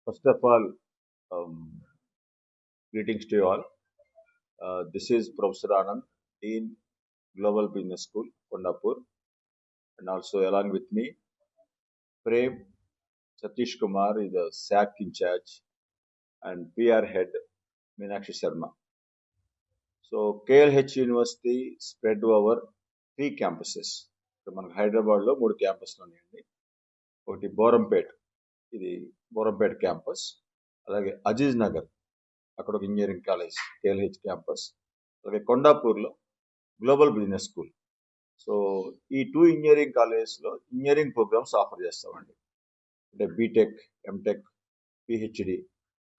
First of all, greetings to you all. This is Professor Anand, Dean, Global Business School, Kondapur, and also along with me, Prem Satish Kumar is the SAC in charge, and PR head Meenakshi Sharma. So KLH University spread over 3 campuses. మనకు హైదరాబాద్లో 3 క్యాంపస్లు ఉన్నాయండి. ఒకటి బోరంపేట్, ఇది Borampet campus. అలాగే అజీజ్ నగర్, అక్కడ ఒక engineering college KLH campus. అలాగే కొండాపూర్లో గ్లోబల్ బిజినెస్ స్కూల్. సో ఈ 2 ఇంజనీరింగ్ కాలేజెస్లో ఇంజనీరింగ్ ప్రోగ్రామ్స్ ఆఫర్ చేస్తామండి. అంటే BTech, MTech, PhD,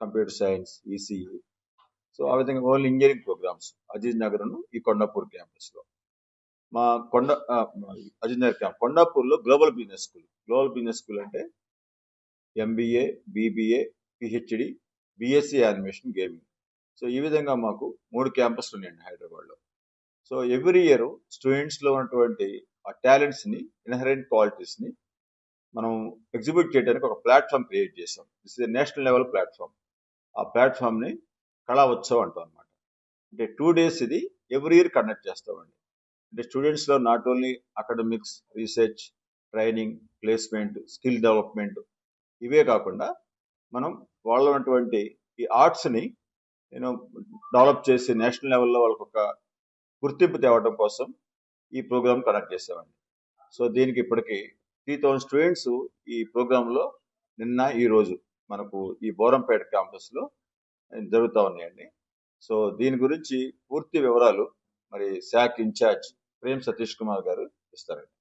computer science, ECE. So ఆ విధంగా ఓన్లీ ఇంజనీరింగ్ ప్రోగ్రామ్స్ అజీజ్ నగర్ను ఈ కొండాపూర్ క్యాంపస్లో. మా అజీజ్ నగర్ క్యాంప్ కొండాపూర్లో global business school. Global business school అంటే MBA, BBA, PhD, BSc animation, gaming. So ఈ విధంగా మాకు 3 క్యాంపస్లు ఉన్నాయండి హైదరాబాద్లో. సో ఎవ్రీ ఇయర్ స్టూడెంట్స్లో ఉన్నటువంటి ఆ టాలెంట్స్ని, ఇన్హరెంట్ క్వాలిటీస్ని మనం ఎగ్జిబిట్ చేయడానికి ఒక ప్లాట్ఫామ్ క్రియేట్ చేసాం. This is national level platform. ఆ ప్లాట్ఫామ్ని కళా ఉత్సవ్ అంటాం అనమాట. అంటే 2 days ఇది ఎవ్రీ ఇయర్ కండక్ట్ చేస్తామండి. అంటే స్టూడెంట్స్లో not only academics, research, training, placement, skill development, ఇవే కాకుండా మనం వాళ్ళ ఉన్నటువంటి ఈ ఆర్ట్స్ని డెవలప్ చేసి నేషనల్ లెవెల్లో వాళ్ళకు ఒక గుర్తింపు తేవడం కోసం ఈ ప్రోగ్రామ్ కండక్ట్ చేసామండి. సో దీనికి ఇప్పటికి 3000 స్టూడెంట్స్ ఈ ప్రోగ్రాంలో నిన్న ఈ రోజు మనకు ఈ బోరంపేట క్యాంపస్లో జరుగుతూ ఉన్నాయండి. సో దీని గురించి పూర్తి వివరాలు మరి శాక్ ఇన్ఛార్జ్ ప్రేమ్ సతీష్ కుమార్ గారు ఇస్తారండి.